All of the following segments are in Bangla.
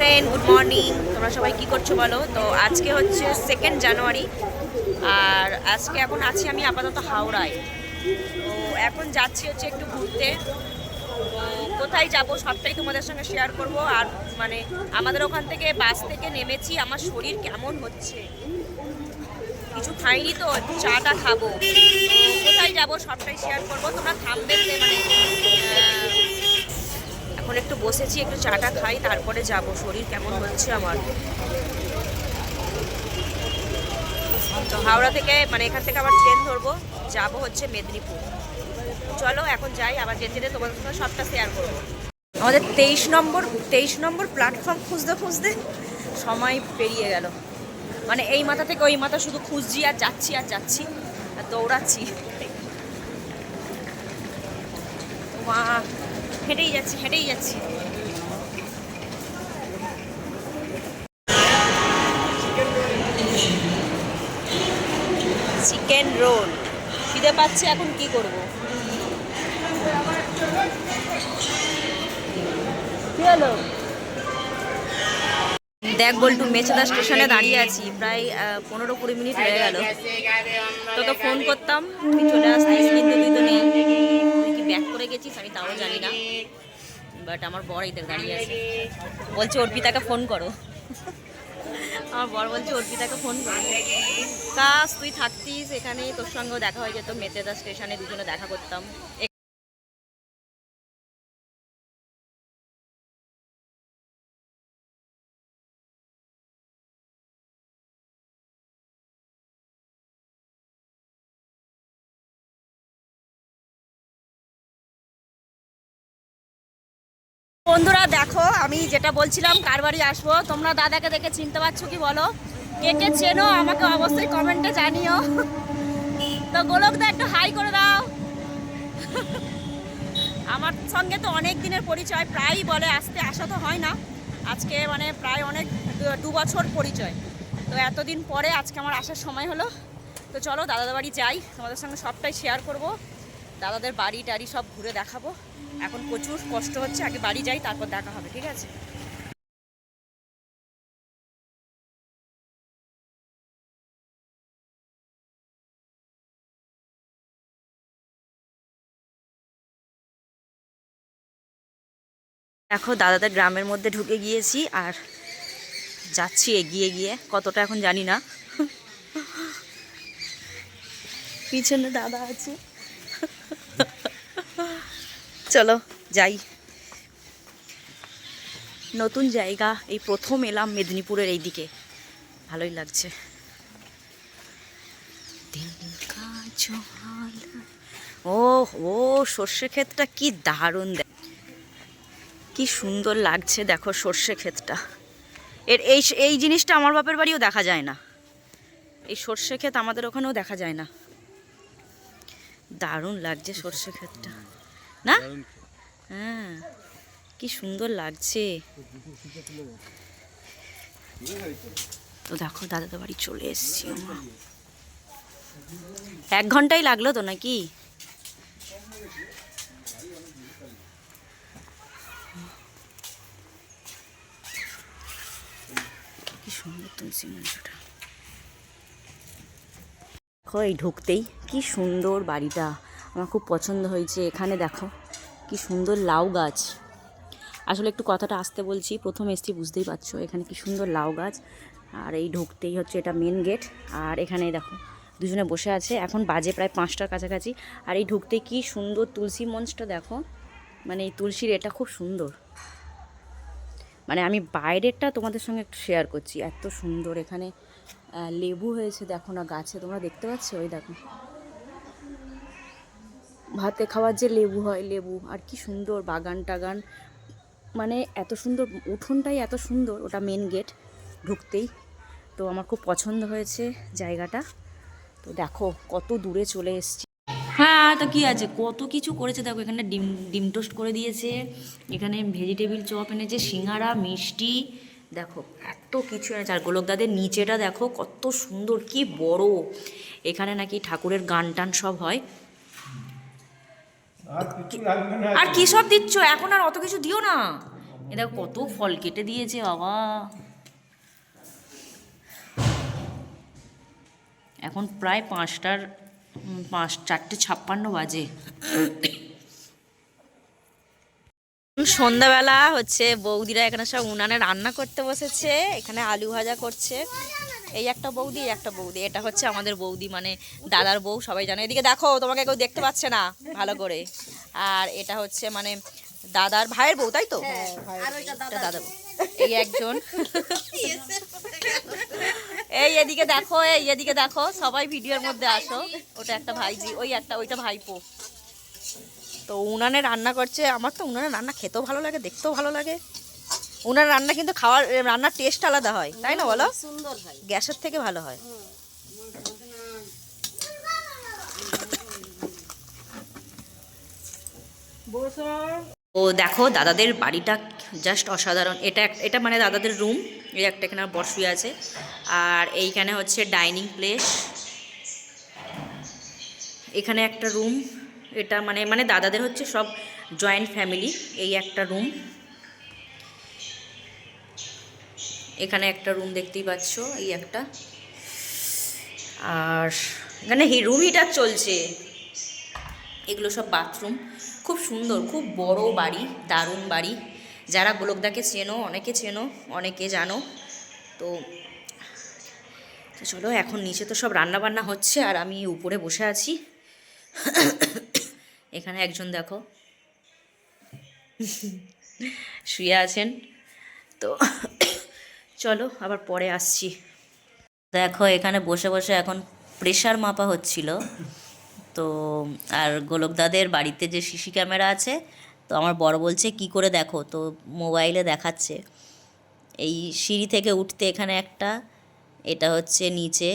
গুড মর্নিং, তোমরা সবাই কি করছো বলো? তো আজকে হচ্ছে 2 জানুয়ারি, আর আজকে এখন আছি আমি আপাতত হাওড়ায়। তো এখন যাচ্ছি হচ্ছে একটু ঘুরতে। তো কোথায় যাব সবটাই তোমাদের সঙ্গে শেয়ার করব। আর মানে আমাদের ওখান থেকে বাস থেকে নেমেছি, আমার শরীর কেমন হচ্ছে, কিছু খাইনি তো, একটু চাটা খাবো। তো কোথায় যাব সবটাই শেয়ার করব, তোমরা থামবে মানে এখন একটু বসেছি, একটু চাটা খাই, তারপরে যাব। শরীর কেমন হচ্ছে আমার। তো হাওড়া থেকে মানে এখান থেকে আবার ট্রেন ধরবো, যাব হচ্ছে মেদিনীপুর। চলো এখন যাই, আবার যেতে যেতে তোমাদের সঙ্গে সবটা শেয়ার করবো। আমাদের 23 নম্বর প্ল্যাটফর্ম খুঁজতে খুঁজতে সময় পেরিয়ে গেল। মানে এই মাথা থেকে ওই মাথা শুধু খুঁজছি আর যাচ্ছি আর যাচ্ছি আর দৌড়াচ্ছি। মা, হেঁটেই যাচ্ছি। চিকেন রোল খিদে পাচ্ছে, এখন কি করব? কি হলো? দেখ বল্টু, মেচেদা স্টেশনে দাঁড়িয়ে আছি, প্রায় 15-20 মিনিট হয়ে গেল। তোকে ফোন করতাম, তুই চলে আসতিস, কিন্তু তুই তো নেই। তুই কি ব্যাক করে গেছিস আমি তাও জানি না, বাট আমার বর এই দাঁড়িয়ে আছে, বলছে অর্পিতাকে ফোন করো। আমার বর বলছে অর্পিতাকে ফোন করো। কাজ তুই থাকতিস এখানে, তোর সঙ্গেও দেখা হয়ে যেত, মেচেদা স্টেশনে দুজনে দেখা করতাম। বন্ধুরা দেখো, আমি যেটা বলছিলাম কার বাড়ি আসবো, তোমরা দাদাকে দেখে চিনতে পারছো কি বলো? কে কে চেনো আমাকে অবশ্যই কমেন্টে জানিও। তো গোলকদা একটু হাই করে দাও। আমার সঙ্গে তো অনেক দিনের পরিচয়, প্রায়ই বলে আসতে, আসা তো হয় না। আজকে মানে প্রায় অনেক 2 বছর পরিচয়। তো এতদিন পরে আজকে আমার আসার সময় হলো। তো চলো দাদাদের বাড়ি যাই, তোমাদের সঙ্গে সবটাই শেয়ার করব। দাদাদের বাড়ি টাড়ি সব ঘুরে দেখাবো। এখন প্রচুর কষ্ট হচ্ছে, আগে বাড়ি যাই তারপর দেখা হবে, ঠিক আছে? দেখো দাদাদের গ্রামের মধ্যে ঢুকে গিয়েছি, আর যাচ্ছি এগিয়ে গিয়ে, কতটা এখন জানি না। পিছনে দাদা আছে। চলো যাই। নতুন জায়গা, এই প্রথম এলাম মেদিনীপুরের এই দিকে, ভালোই লাগছে। ও ও সর্ষে ক্ষেতটা কি দারুণ, কি সুন্দর লাগছে দেখো সর্ষে ক্ষেতটা। এই জিনিসটা আমার বাপের বাড়িও দেখা যায় না, এই সর্ষে ক্ষেত আমাদের ওখানেও দেখা যায় না। দারুণ লাগছে সর্ষে ক্ষেতটা, না? হ্যাঁ, কি সুন্দর লাগছে। তো দেখো দাদাদের বাড়ি চলে এসেছি আমরা। 1 ঘন্টাই লাগলো তো নাকি? কি সুন্দর তুলসী মঞ্চটা দেখো, এই ঢুকতেই কি সুন্দর বাড়িটা, আমার খুব পছন্দ হয়েছে। এখানে দেখো কি সুন্দর লাউ গাছ। আসলে একটু কথাটা আসতে বলছি, প্রথম এসছি বুঝতেই পারছো। এখানে কি সুন্দর লাউ গাছ, আর এই ঢুকতেই হচ্ছে এটা মেন গেট। আর এখানে দেখো দুজনে বসে আছে, এখন বাজে প্রায় 5টার কাছাকাছি। আর এই ঢুকতেই কি সুন্দর তুলসী মঞ্চটা দেখো, মানে এই তুলসীর এটা খুব সুন্দর। মানে আমি বাইরেরটা তোমাদের সঙ্গে একটু শেয়ার করছি, এত সুন্দর। এখানে লেবু হয়েছে দেখো না গাছে, তোমরা দেখতে পাচ্ছ? ওই দেখো ভাতে খাওয়ার যে লেবু হয়, লেবু। আর কি সুন্দর বাগান টাগান, মানে এত সুন্দর উঠোনটাই এত সুন্দর। ওটা মেন গেট ঢুকতেই। তো আমার খুব পছন্দ হয়েছে জায়গাটা। তো দেখো কত দূরে চলে এসেছি। হ্যাঁ, তো কি আছে, কত কিছু করেছে দেখো। এখানে ডিম ডিম টোস্ট করে দিয়েছে, এখানে ভেজিটেবিল চপ এনেছে, সিঙ্গারা, মিষ্টি, দেখো এত কিছু এনেছে। আর গোলকদাদের নিচেটা দেখো কত সুন্দর, কি বড়। এখানে নাকি ঠাকুরের গান টান সব হয়। আর কি সব দিচ্ছ এখন? আর অত কিছু দিও না। এটা কত ফল কেটে দিয়েছে বাবা। এখন প্রায় 4:56 বাজে। সন্ধ্যাবেলা হচ্ছে বৌদিরা এখানে সব উনানে রান্না করতে বসেছে। এখানে আলু ভাজা করছে। এই একটা বৌদি, এই একটা বৌদি। এটা হচ্ছে আমাদের বৌদি, মানে দাদার বউ, সবাই জানে। এদিকে দেখো, তোমাকে কেউ দেখতে পাচ্ছে না ভালো করে। আর এটা হচ্ছে মানে দাদার ভাইয়ের বউ, তাই তো? এটা দাদা বউ। এই একজন। এই এদিকে দেখো, এই এদিকে দেখো, সবাই ভিডিওর মধ্যে আসো। ওটা একটা ভাইজি, ওইটা ভাইপো। তো উনানে রান্না করছে। আমার তো উনানে রান্না খেতেও ভালো লাগে, দেখতেও ভালো লাগে। উনার রান্না কিন্তু রান্নার টেস্ট আলাদা হয়, তাই না বলো? সুন্দর হয়, গ্যাসের থেকে ভালো হয়। ও দেখো, দাদাদের বাড়িটা জাস্ট অসাধারণ। এটা মানে দাদাদের রুম। এই একটা এখানে বর শুয়ে আছে। আর এইখানে হচ্ছে ডাইনিং প্লেস। এখানে একটা রুম। এটা মানে দাদাদের হচ্ছে সব জয়েন্ট ফ্যামিলি। এই একটা রুম। এখানে একটা রুম দেখতেই পাচ্ছ, এই একটা। আর এখানে রুম হিটার চলছে। এগুলো সব বাথরুম। খুব সুন্দর, খুব বড় বাড়ি, দারুণ বাড়ি। যারা গোলকদাকে চেনো, অনেকে চেনো, অনেকে জানো। তো চলো, এখন নিচে তো সব রান্না বান্না হচ্ছে আর আমি উপরে বসে আছি। এখানে একজন দেখো শুয়ে আছেন। তো চলো আবার পরে আসছি। দেখো, এখানে বসে বসে এখন প্রেশার মাপা হচ্ছিল। তো আর গোলকদাদের বাড়িতে যে সিসি ক্যামেরা আছে, তো আমার বড় বলছে কি করে দেখো, তো মোবাইলে দেখাচ্ছে। এই সিঁড়ি থেকে উঠতে এখানে একটা, এটা হচ্ছে নিচে,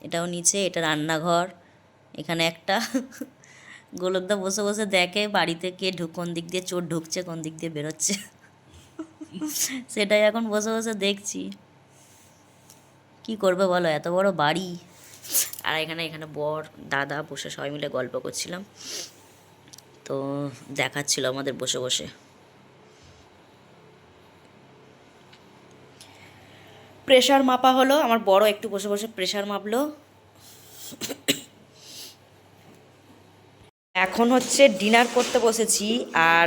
এটাও নিচে, এটা রান্নাঘর। এখানে একটা। গোলকদা বসে বসে দেখে বাড়িতে কে কোন দিক দিয়ে চোর ঢুকছে, কোন দিক দিয়ে বেরোচ্ছে। সেটাই এখন বসে বসে দেখছি। কি করবে বলো, এত বড় বাড়ি। আর এখানে বর দাদা বসে সবাই মিলে গল্প করছিলাম। তো দেখাচ্ছিল আমাদের বসে বসে। প্রেশার মাপা হলো, আমার বড় একটু বসে বসে প্রেশার মাপলো। এখন হচ্ছে ডিনার করতে বসেছি। আর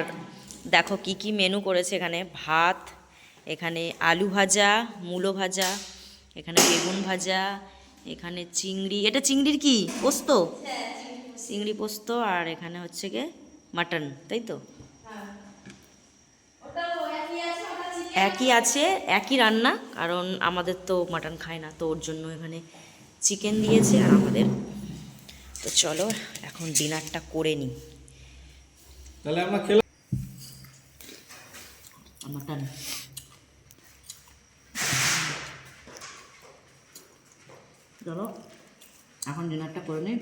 দেখো কি কি মেনু করেছে এখানে। ভাত, এখানে আলু ভাজা, মূলো ভাজা, এখানে বেগুন ভাজা, এখানে চিংড়ি। এটা চিংড়ির কি পোস্ত? চিংড়ি পোস্ত। আর এখানে হচ্ছে গিয়ে মাটন, তাই তো? একই আছে, একই রান্না। কারণ আমাদের তো মাটন খায় না, তো ওর জন্য এখানে চিকেন দিয়েছে আর আমাদের। তো চলো এখন ডিনারটা করে নিই। তাহলে আমরা খেলাম মাটন। চলো এখন ডিনারটা করে নিই।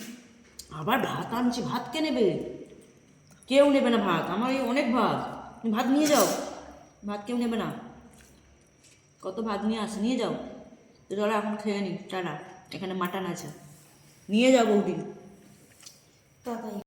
আবার ভাত আনছি, ভাত কে নেবে? কেউ নেবে না ভাত, আমার এই অনেক ভাত। তুমি ভাত নিয়ে যাও, ভাত কেউ নেবে না। কত ভাত নিয়ে আসে, নিয়ে যাও। তো চলো এখন খেয়ে নিই, টাটা। এখানে মাটন আছে, নিয়ে যাও বৌদি।